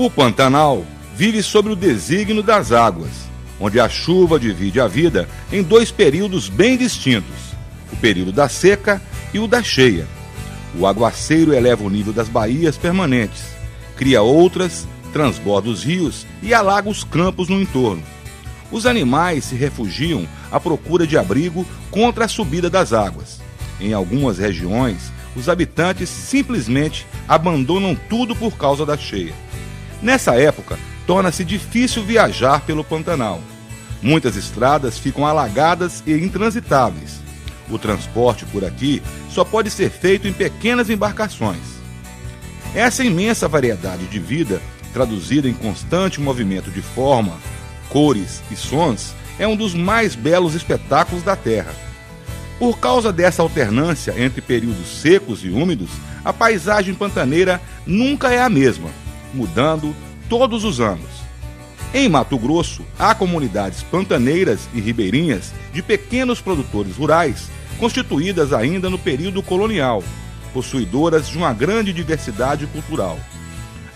O Pantanal vive sob o desígnio das águas, onde a chuva divide a vida em dois períodos bem distintos, o período da seca e o da cheia. O aguaceiro eleva o nível das baías permanentes, cria outras, transborda os rios e alaga os campos no entorno. Os animais se refugiam à procura de abrigo contra a subida das águas. Em algumas regiões, os habitantes simplesmente abandonam tudo por causa da cheia. Nessa época, torna-se difícil viajar pelo Pantanal. Muitas estradas ficam alagadas e intransitáveis. O transporte por aqui só pode ser feito em pequenas embarcações. Essa imensa variedade de vida, traduzida em constante movimento de forma, cores e sons, é um dos mais belos espetáculos da Terra. Por causa dessa alternância entre períodos secos e úmidos, a paisagem pantaneira nunca é a mesma, mudando todos os anos. Em Mato Grosso, há comunidades pantaneiras e ribeirinhas de pequenos produtores rurais, constituídas ainda no período colonial, possuidoras de uma grande diversidade cultural.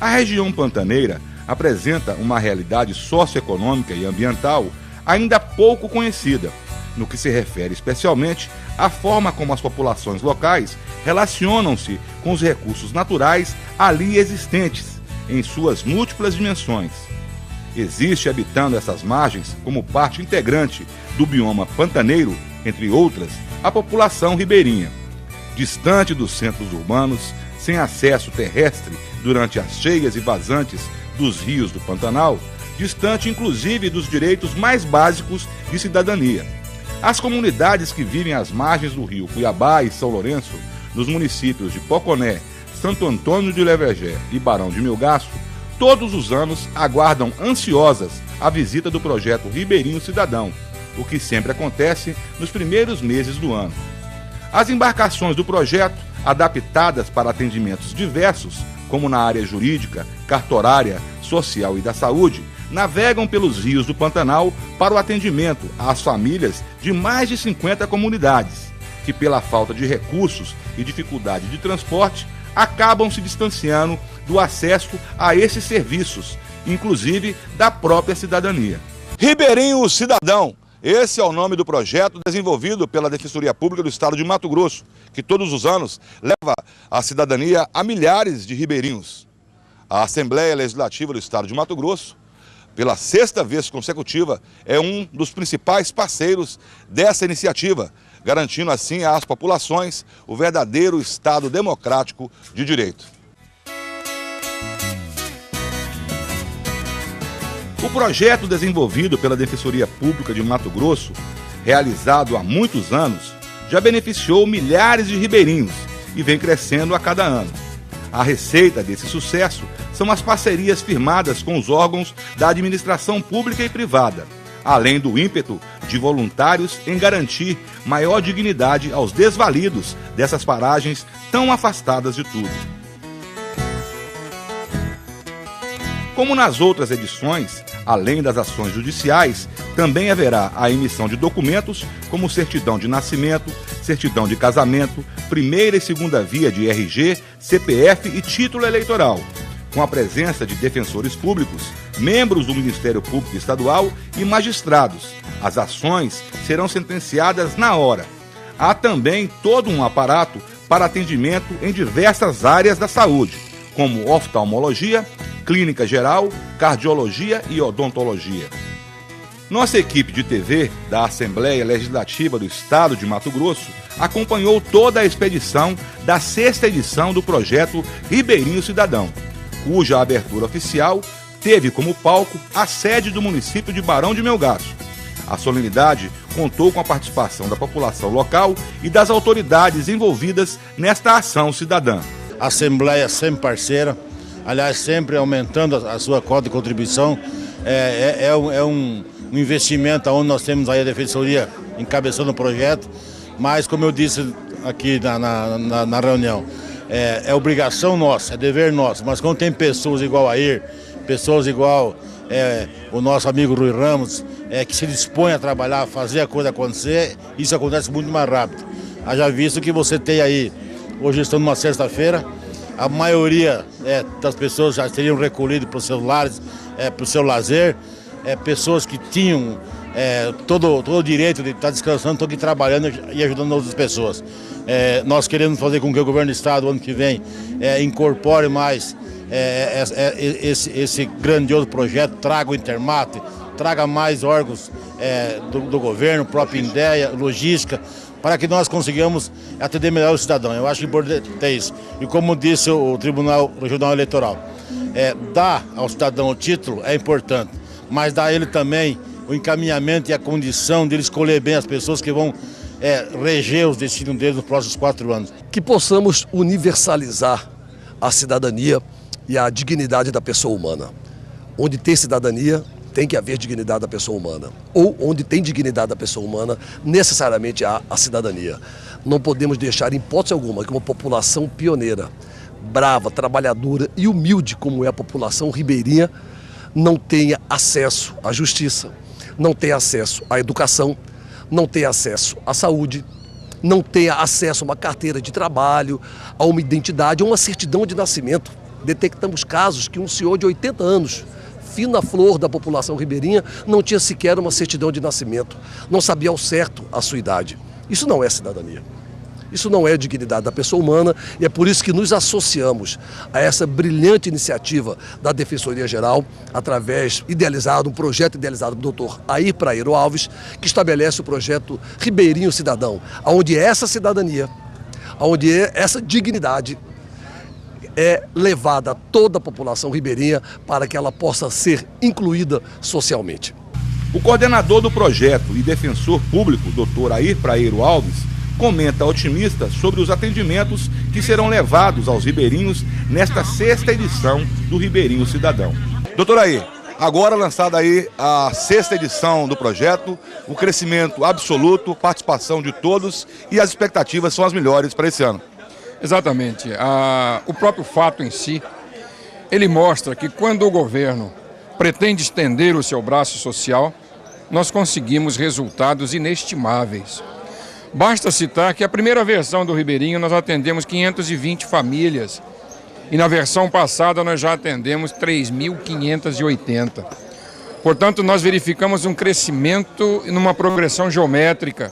A região pantaneira apresenta uma realidade socioeconômica e ambiental ainda pouco conhecida, no que se refere especialmente à forma como as populações locais relacionam-se com os recursos naturais ali existentes, em suas múltiplas dimensões. Existe habitando essas margens, como parte integrante do bioma pantaneiro, entre outras, a população ribeirinha. Distante dos centros urbanos, sem acesso terrestre durante as cheias e vazantes dos rios do Pantanal, distante inclusive dos direitos mais básicos de cidadania. As comunidades que vivem às margens do rio Cuiabá e São Lourenço, nos municípios de Poconé, Santo Antônio de Levergé e Barão de Melgaço, todos os anos aguardam ansiosas a visita do projeto Ribeirinho Cidadão, o que sempre acontece nos primeiros meses do ano. As embarcações do projeto, adaptadas para atendimentos diversos, como na área jurídica, cartorária, social e da saúde, navegam pelos rios do Pantanal para o atendimento às famílias de mais de 50 comunidades, que pela falta de recursos e dificuldade de transporte, acabam se distanciando do acesso a esses serviços, inclusive da própria cidadania. Ribeirinho Cidadão, esse é o nome do projeto desenvolvido pela Defensoria Pública do Estado de Mato Grosso, que todos os anos leva a cidadania a milhares de ribeirinhos. A Assembleia Legislativa do Estado de Mato Grosso, pela sexta vez consecutiva, é um dos principais parceiros dessa iniciativa, garantindo assim às populações o verdadeiro Estado democrático de direito. O projeto desenvolvido pela Defensoria Pública de Mato Grosso, realizado há muitos anos, já beneficiou milhares de ribeirinhos e vem crescendo a cada ano. A receita desse sucesso são as parcerias firmadas com os órgãos da administração pública e privada, além do ímpeto de voluntários em garantir maior dignidade aos desvalidos dessas paragens tão afastadas de tudo. Como nas outras edições, além das ações judiciais, também haverá a emissão de documentos como certidão de nascimento, certidão de casamento, primeira e segunda via de RG, CPF e título eleitoral, com a presença de defensores públicos, membros do Ministério Público Estadual e magistrados. As ações serão sentenciadas na hora. Há também todo um aparato para atendimento em diversas áreas da saúde, como oftalmologia, clínica geral, cardiologia e odontologia. Nossa equipe de TV da Assembleia Legislativa do Estado de Mato Grosso acompanhou toda a expedição da sexta edição do projeto Ribeirinho Cidadão, cuja abertura oficial teve como palco a sede do município de Barão de Melgaço. A solenidade contou com a participação da população local e das autoridades envolvidas nesta ação cidadã. A Assembleia sempre parceira, aliás, sempre aumentando a sua cota de contribuição. É um investimento onde nós temos aí a Defensoria encabeçando o projeto, mas como eu disse aqui na reunião, é obrigação nossa, é dever nosso, mas quando tem pessoas igual a Ir, pessoas igual o nosso amigo Rui Ramos, que se dispõe a trabalhar, a fazer a coisa acontecer, isso acontece muito mais rápido. Haja visto que você tem aí, hoje estamos numa sexta-feira, a maioria das pessoas já teriam recolhido para os seus lares, para o seu lazer, pessoas que tinham todo o direito de estar descansando, estão aqui trabalhando e ajudando outras pessoas. Nós queremos fazer com que o governo do estado, ano que vem, incorpore mais esse grandioso projeto, traga o Intermate, traga mais órgãos do governo, própria INDEA, logística, para que nós consigamos atender melhor o cidadão. Eu acho importante isso. E como disse o Tribunal Regional Eleitoral, dar ao cidadão o título é importante, mas dar a ele também o encaminhamento e a condição de ele escolher bem as pessoas que vão reger os destinos dele nos próximos 4 anos. Que possamos universalizar a cidadania e a dignidade da pessoa humana. Onde tem cidadania, tem que haver dignidade da pessoa humana. Ou onde tem dignidade da pessoa humana, necessariamente há a cidadania. Não podemos deixar, em hipótese alguma, que uma população pioneira, brava, trabalhadora e humilde como é a população ribeirinha, não tenha acesso à justiça, não tenha acesso à educação, não tenha acesso à saúde, não tenha acesso a uma carteira de trabalho, a uma identidade, a uma certidão de nascimento. Detectamos casos que um senhor de 80 anos, fina flor da população ribeirinha, não tinha sequer uma certidão de nascimento, não sabia ao certo a sua idade. Isso não é cidadania. Isso não é dignidade da pessoa humana e é por isso que nos associamos a essa brilhante iniciativa da Defensoria Geral, através um projeto idealizado pelo Dr. Air Praeiro Alves, que estabelece o projeto Ribeirinho Cidadão, onde essa cidadania, onde essa dignidade é levada a toda a população ribeirinha para que ela possa ser incluída socialmente. O coordenador do projeto e defensor público, Dr. Air Praeiro Alves, comenta otimista sobre os atendimentos que serão levados aos ribeirinhos nesta 6ª edição do Ribeirinho Cidadão. Doutor Air, agora lançada aí a 6ª edição do projeto, o crescimento absoluto, participação de todos e as expectativas são as melhores para esse ano. Exatamente. O próprio fato em si, ele mostra que quando o governo pretende estender o seu braço social, nós conseguimos resultados inestimáveis. Basta citar que a primeira versão do Ribeirinho nós atendemos 520 famílias e na versão passada nós já atendemos 3.580. Portanto, nós verificamos um crescimento numa progressão geométrica,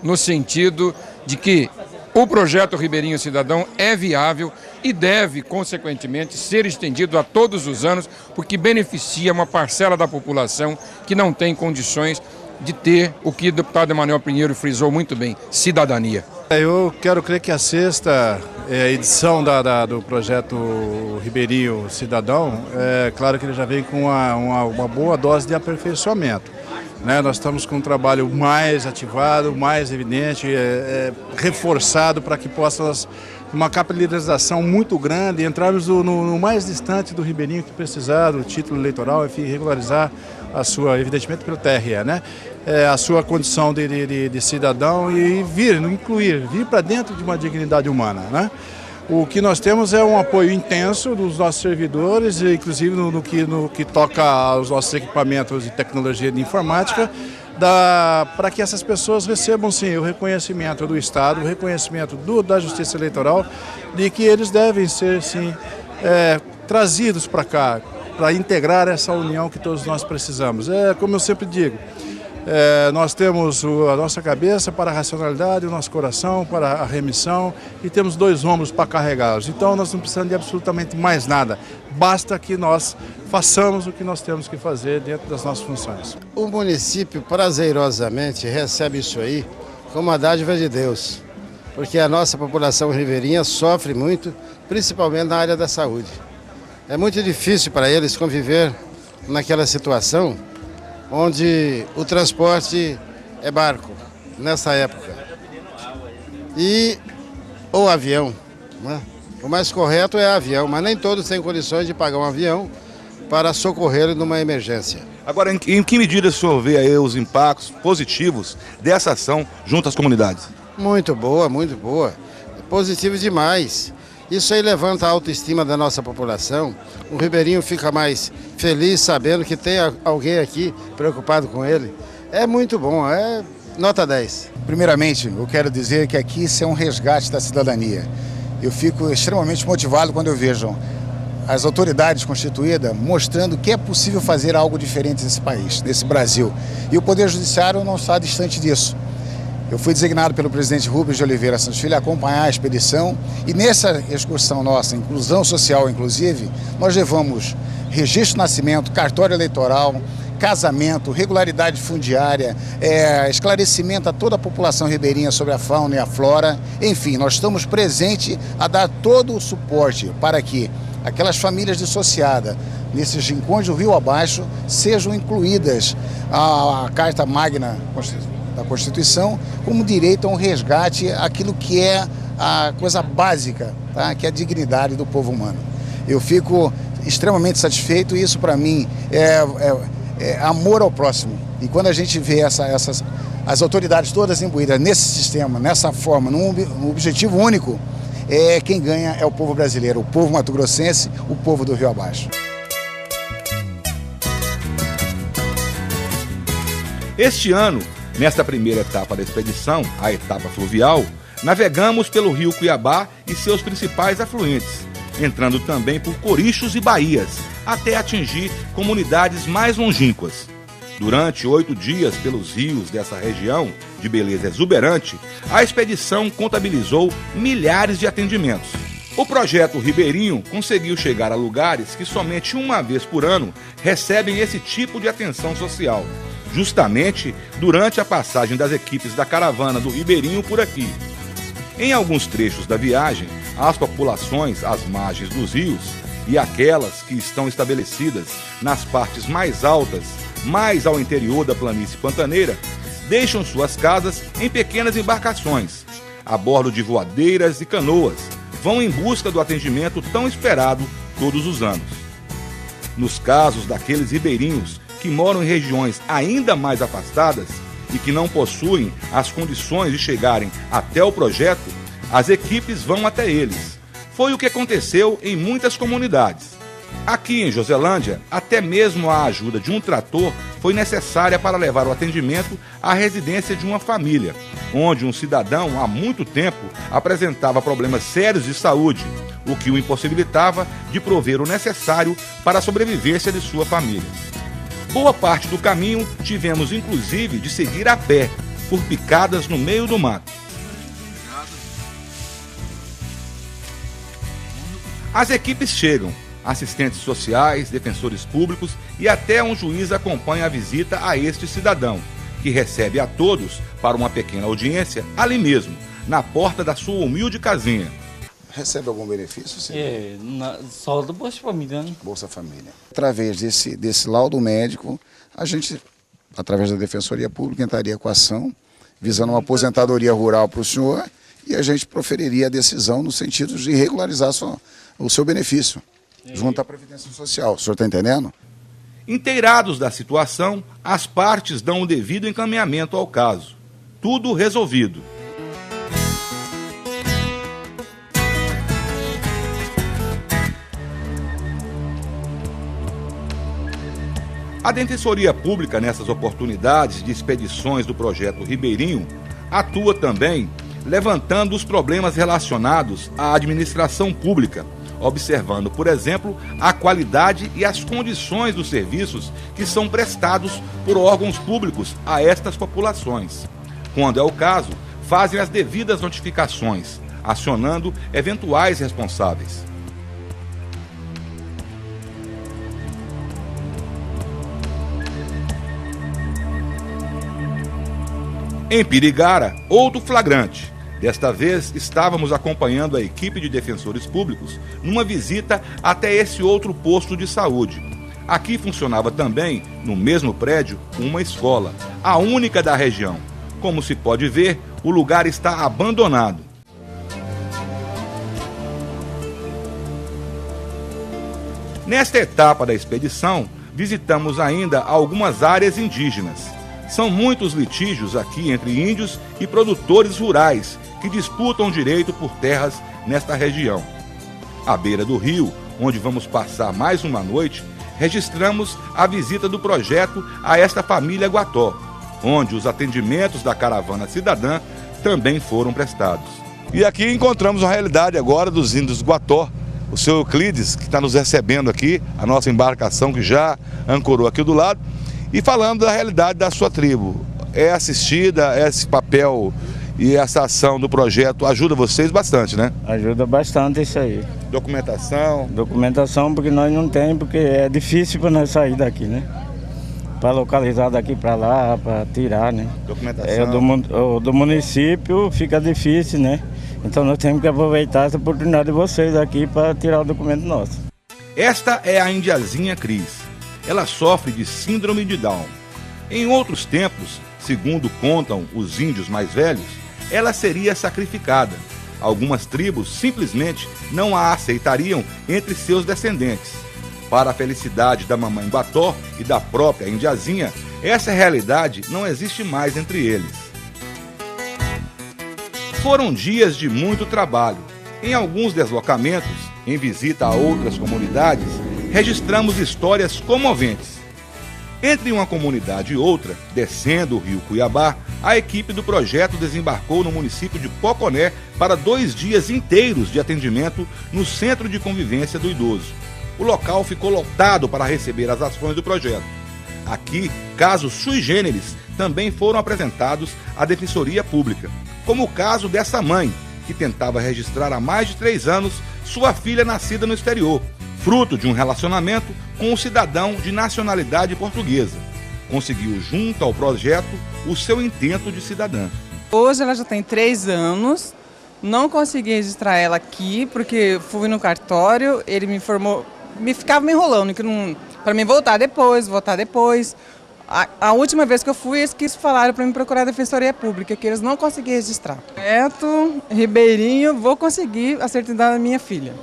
no sentido de que o projeto Ribeirinho Cidadão é viável e deve, consequentemente, ser estendido a todos os anos, porque beneficia uma parcela da população que não tem condições de ter o que o deputado Emanuel Pinheiro frisou muito bem, cidadania. Eu quero crer que a 6ª edição do projeto Ribeirinho Cidadão, claro que ele já vem com uma boa dose de aperfeiçoamento. Nós estamos com um trabalho mais ativado, mais evidente, reforçado para que possa uma capilarização muito grande, entrarmos no mais distante do ribeirinho que precisar do título eleitoral, enfim, regularizar a sua, evidentemente pelo TRE, a sua condição de cidadão e vir para dentro de uma dignidade humana, O que nós temos é um apoio intenso dos nossos servidores, inclusive no que toca aos nossos equipamentos de tecnologia de informática, para que essas pessoas recebam sim o reconhecimento do Estado, o reconhecimento da Justiça Eleitoral, de que eles devem ser sim trazidos para cá, para integrar essa união que todos nós precisamos. Como eu sempre digo, nós temos a nossa cabeça para a racionalidade, o nosso coração para a remissão e temos 2 ombros para carregá-los. Então nós não precisamos de absolutamente mais nada, basta que nós façamos o que nós temos que fazer dentro das nossas funções. O município prazerosamente recebe isso aí como uma dádiva de Deus, porque a nossa população ribeirinha sofre muito, principalmente na área da saúde. É muito difícil para eles conviver naquela situação onde o transporte é barco, nessa época, e ou avião. O mais correto é avião, mas nem todos têm condições de pagar um avião para socorrer numa emergência. Agora, em que medida o senhor vê aí os impactos positivos dessa ação junto às comunidades? Muito boa, positivo demais. Isso aí levanta a autoestima da nossa população. O ribeirinho fica mais feliz sabendo que tem alguém aqui preocupado com ele. É muito bom, nota 10. Primeiramente, eu quero dizer que aqui isso é um resgate da cidadania. Eu fico extremamente motivado quando eu vejo as autoridades constituídas mostrando que é possível fazer algo diferente nesse país, nesse Brasil. E o Poder Judiciário não está distante disso. Eu fui designado pelo presidente Rubens de Oliveira Santos Filho a acompanhar a expedição e nessa excursão nossa, inclusão social inclusive, nós levamos registro de nascimento, cartório eleitoral, casamento, regularidade fundiária, esclarecimento a toda a população ribeirinha sobre a fauna e a flora. Enfim, nós estamos presentes a dar todo o suporte para que aquelas famílias dissociadas nesses rincões do rio abaixo sejam incluídas a Carta Magna da Constituição como direito a um resgate, aquilo que é a coisa básica, tá? Que é a dignidade do povo humano. Eu fico extremamente satisfeito e isso para mim é amor ao próximo. E quando a gente vê as autoridades todas imbuídas nesse sistema, nessa forma, num objetivo único, quem ganha é o povo brasileiro, o povo mato-grossense, o povo do rio abaixo. Este ano, nesta primeira etapa da expedição, a etapa fluvial, navegamos pelo rio Cuiabá e seus principais afluentes, entrando também por corichos e baías, até atingir comunidades mais longínquas. Durante 8 dias pelos rios dessa região, de beleza exuberante, a expedição contabilizou milhares de atendimentos. O projeto Ribeirinho conseguiu chegar a lugares que somente uma vez por ano recebem esse tipo de atenção social, justamente durante a passagem das equipes da caravana do Ribeirinho por aqui. Em alguns trechos da viagem, as populações às margens dos rios e aquelas que estão estabelecidas nas partes mais altas, mais ao interior da planície pantaneira, deixam suas casas em pequenas embarcações, a bordo de voadeiras e canoas, vão em busca do atendimento tão esperado todos os anos. Nos casos daqueles ribeirinhos que moram em regiões ainda mais afastadas e que não possuem as condições de chegarem até o projeto, as equipes vão até eles. Foi o que aconteceu em muitas comunidades. Aqui em Joselândia, até mesmo a ajuda de um trator foi necessária para levar o atendimento à residência de uma família, onde um cidadão há muito tempo apresentava problemas sérios de saúde, o que o impossibilitava de prover o necessário para a sobrevivência de sua família. Boa parte do caminho tivemos inclusive de seguir a pé, por picadas no meio do mato. As equipes chegam, assistentes sociais, defensores públicos e até um juiz acompanha a visita a este cidadão, que recebe a todos para uma pequena audiência ali mesmo, na porta da sua humilde casinha. Recebe algum benefício, sim? Só do Bolsa Família, né? Bolsa Família. Através desse laudo médico, a gente, através da Defensoria Pública, entraria com a ação, visando uma aposentadoria rural para o senhor, e a gente proferiria a decisão no sentido de regularizar o seu benefício, junto à Previdência Social. O senhor está entendendo? Inteirados da situação, as partes dão o devido encaminhamento ao caso. Tudo resolvido. A Defensoria Pública, nessas oportunidades de expedições do projeto Ribeirinho, atua também levantando os problemas relacionados à administração pública, observando, por exemplo, a qualidade e as condições dos serviços que são prestados por órgãos públicos a estas populações. Quando é o caso, fazem as devidas notificações, acionando eventuais responsáveis. Em Pirigara, outro flagrante. Desta vez, estávamos acompanhando a equipe de defensores públicos numa visita até esse outro posto de saúde. Aqui funcionava também, no mesmo prédio, uma escola, a única da região. Como se pode ver, o lugar está abandonado. Nesta etapa da expedição, visitamos ainda algumas áreas indígenas. São muitos litígios aqui entre índios e produtores rurais que disputam direito por terras nesta região. À beira do rio, onde vamos passar mais uma noite, registramos a visita do projeto a esta família Guató, onde os atendimentos da caravana cidadã também foram prestados. E aqui encontramos a realidade agora dos índios do Guató, o seu Euclides, que está nos recebendo aqui, a nossa embarcação que já ancorou aqui do lado, e falando da realidade da sua tribo. É assistida, esse papel e essa ação do projeto ajuda vocês bastante, né? Ajuda bastante isso aí. Documentação? Documentação porque nós não temos, porque é difícil para nós sair daqui, né? Para localizar daqui para lá, para tirar, né? Documentação? Do município fica difícil, né? Então nós temos que aproveitar essa oportunidade de vocês aqui para tirar o documento nosso. Esta é a indiazinha Cris. Ela sofre de síndrome de Down. Em outros tempos, segundo contam os índios mais velhos, ela seria sacrificada. Algumas tribos simplesmente não a aceitariam entre seus descendentes. Para a felicidade da mamãe Guató e da própria indiazinha, essa realidade não existe mais entre eles. Foram dias de muito trabalho. Em alguns deslocamentos, em visita a outras comunidades, registramos histórias comoventes. Entre uma comunidade e outra, descendo o rio Cuiabá, a equipe do projeto desembarcou no município de Poconé para 2 dias inteiros de atendimento no Centro de Convivência do Idoso. O local ficou lotado para receber as ações do projeto. Aqui, casos sui generis também foram apresentados à Defensoria Pública, como o caso dessa mãe, que tentava registrar há mais de 3 anos sua filha nascida no exterior, fruto de um relacionamento com um cidadão de nacionalidade portuguesa. Conseguiu, junto ao projeto, o seu intento de cidadã. Hoje ela já tem 3 anos, não consegui registrar ela aqui, porque fui no cartório, ele me informou, ficava me enrolando, que não, para mim voltar depois. A última vez que eu fui, eles falaram para me procurar a Defensoria Pública, que eles não conseguiam registrar. Neto, Ribeirinho, vou conseguir a certidão da minha filha.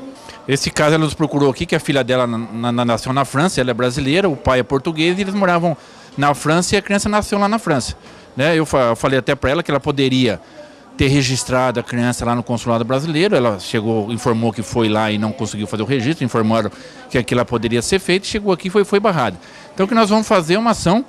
Esse caso ela nos procurou aqui, que a filha dela nasceu na França, ela é brasileira, o pai é português e eles moravam na França e a criança nasceu lá na França. Né? Eu falei até para ela que ela poderia ter registrado a criança lá no consulado brasileiro, ela informou que foi lá e não conseguiu fazer o registro, informaram que aquilo poderia ser feito, chegou aqui e foi barrado. Então o que nós vamos fazer é uma ação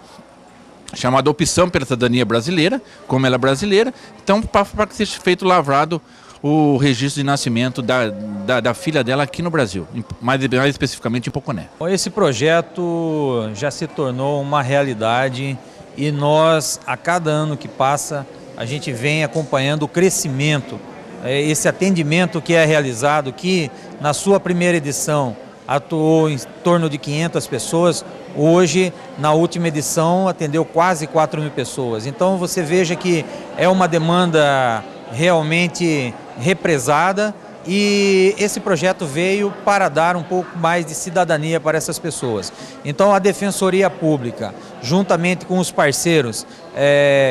chamada Opção pela Cidadania Brasileira, como ela é brasileira, então para que seja feito lavrado o registro de nascimento da filha dela aqui no Brasil, mais especificamente em Poconé. Esse projeto já se tornou uma realidade e nós, a cada ano que passa, a gente vem acompanhando o crescimento, esse atendimento que é realizado, que na sua primeira edição atuou em torno de 500 pessoas, hoje, na última edição, atendeu quase 4.000 pessoas. Então você veja que é uma demanda realmente represada e esse projeto veio para dar um pouco mais de cidadania para essas pessoas. Então a Defensoria Pública, juntamente com os parceiros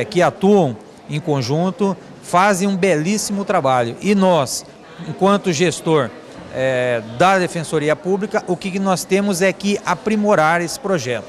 que atuam em conjunto, fazem um belíssimo trabalho. E nós, enquanto gestor da Defensoria Pública, o que nós temos é que aprimorar esse projeto.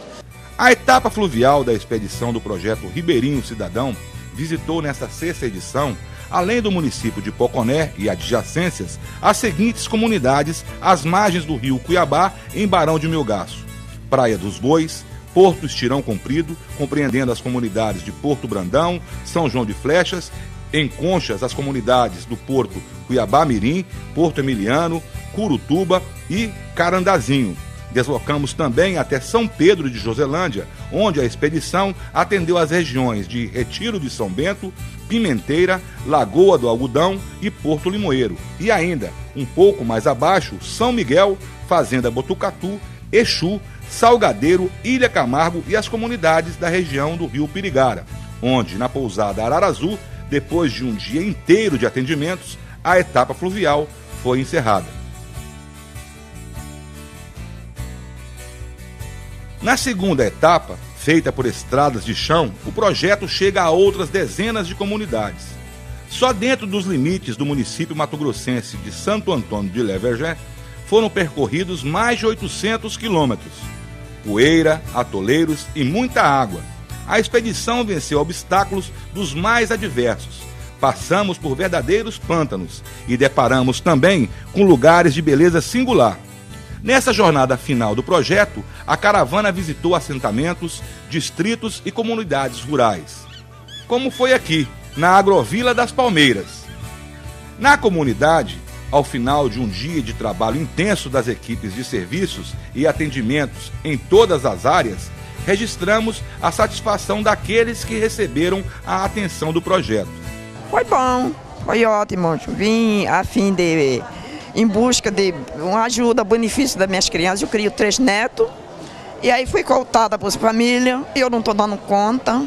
A etapa fluvial da expedição do projeto Ribeirinho Cidadão visitou nesta 6ª edição, além do município de Poconé e adjacências, as seguintes comunidades às margens do rio Cuiabá, em Barão de Melgaço: Praia dos Bois, Porto Estirão Comprido, compreendendo as comunidades de Porto Brandão, São João de Flechas, em Conchas as comunidades do Porto Cuiabá Mirim, Porto Emiliano, Curutuba e Carandazinho. Deslocamos também até São Pedro de Joselândia, onde a expedição atendeu as regiões de Retiro de São Bento, Pimenteira, Lagoa do Algodão e Porto Limoeiro. E ainda, um pouco mais abaixo, São Miguel, Fazenda Botucatu, Exu, Salgadeiro, Ilha Camargo e as comunidades da região do Rio Pirigara, onde, na pousada Ararazu, depois de um dia inteiro de atendimentos, a etapa fluvial foi encerrada. Na segunda etapa, feita por estradas de chão, o projeto chega a outras dezenas de comunidades. Só dentro dos limites do município mato-grossense de Santo Antônio de Levergé, foram percorridos mais de 800 quilômetros. Poeira, atoleiros e muita água. A expedição venceu obstáculos dos mais adversos. Passamos por verdadeiros pântanos e deparamos também com lugares de beleza singular. Nessa jornada final do projeto, a caravana visitou assentamentos, distritos e comunidades rurais. Como foi aqui, na Agrovila das Palmeiras. Na comunidade, ao final de um dia de trabalho intenso das equipes de serviços e atendimentos em todas as áreas, registramos a satisfação daqueles que receberam a atenção do projeto. Foi bom, foi ótimo. Vim a fim de, em busca de uma ajuda, benefício das minhas crianças. Eu crio 3 netos e aí fui cotada por família e eu não estou dando conta.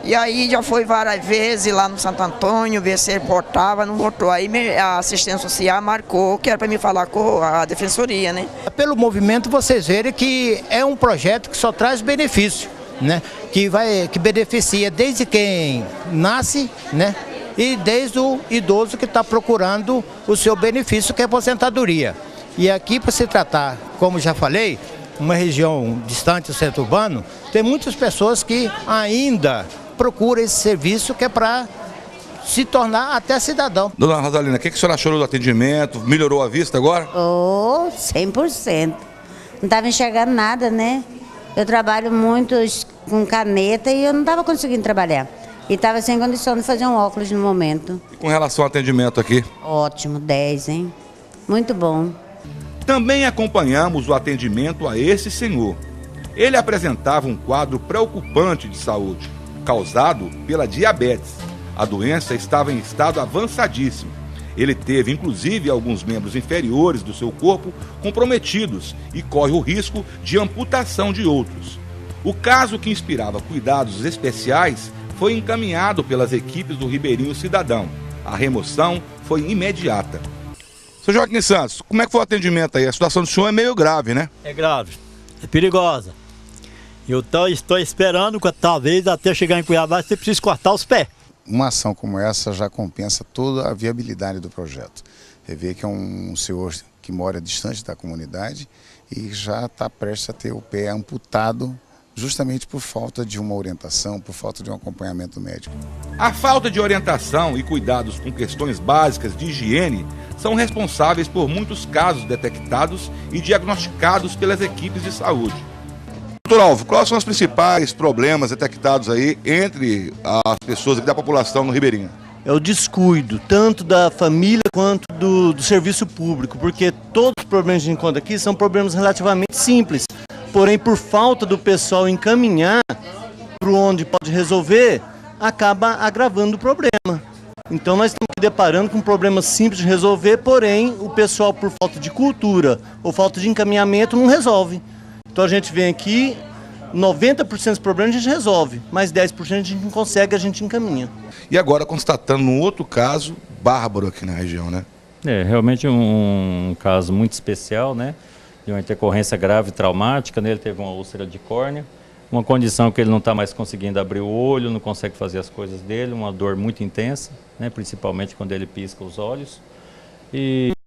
E aí já foi várias vezes lá no Santo Antônio, ver se ele voltava, não voltou. Aí a assistência social marcou que era para me falar com a defensoria, né? Pelo movimento vocês verem que é um projeto que só traz benefício, né? Que beneficia desde quem nasce, né? E desde o idoso que está procurando o seu benefício, que é a aposentadoria. E aqui, para se tratar, como já falei, uma região distante do centro urbano, tem muitas pessoas que ainda procuram esse serviço, que é para se tornar até cidadão. Dona Rosalina, o que a senhora achou do atendimento? Melhorou a vista agora? Oh, 100%. Não estava enxergando nada, né? Eu trabalho muito com caneta e eu não estava conseguindo trabalhar. E estava sem condição de fazer um óculos no momento. E com relação ao atendimento aqui? Ótimo, 10, hein? Muito bom. Também acompanhamos o atendimento a esse senhor. Ele apresentava um quadro preocupante de saúde, causado pela diabetes. A doença estava em estado avançadíssimo. Ele teve, inclusive, alguns membros inferiores do seu corpo comprometidos e corre o risco de amputação de outros. O caso, que inspirava cuidados especiais, foi encaminhado pelas equipes do Ribeirinho Cidadão. A remoção foi imediata. Seu Joaquim Santos, como é que foi o atendimento aí? A situação do senhor é meio grave, né? É grave, é perigosa. Eu estou esperando que talvez até chegar em Cuiabá você precisa cortar os pés. Uma ação como essa já compensa toda a viabilidade do projeto. Você vê que é um senhor que mora distante da comunidade e já está prestes a ter o pé amputado, justamente por falta de uma orientação, por falta de um acompanhamento médico. A falta de orientação e cuidados com questões básicas de higiene são responsáveis por muitos casos detectados e diagnosticados pelas equipes de saúde. Doutor Alvo, quais são os principais problemas detectados aí entre as pessoas aqui da população no Ribeirinho? É o descuido, tanto da família quanto do serviço público, porque todos os problemas que a gente encontra aqui são problemas relativamente simples, porém por falta do pessoal encaminhar para onde pode resolver, acaba agravando o problema. Então nós estamos deparando com problemas simples de resolver, porém o pessoal, por falta de cultura ou falta de encaminhamento, não resolve. Então a gente vem aqui, 90% dos problemas a gente resolve, mas 10% a gente não consegue, a gente encaminha. E agora constatando um outro caso bárbaro aqui na região, né? É, realmente um caso muito especial, né? De uma intercorrência grave traumática, né? Ele teve uma úlcera de córnea, uma condição que ele não está mais conseguindo abrir o olho, não consegue fazer as coisas dele, uma dor muito intensa, né? Principalmente quando ele pisca os olhos. E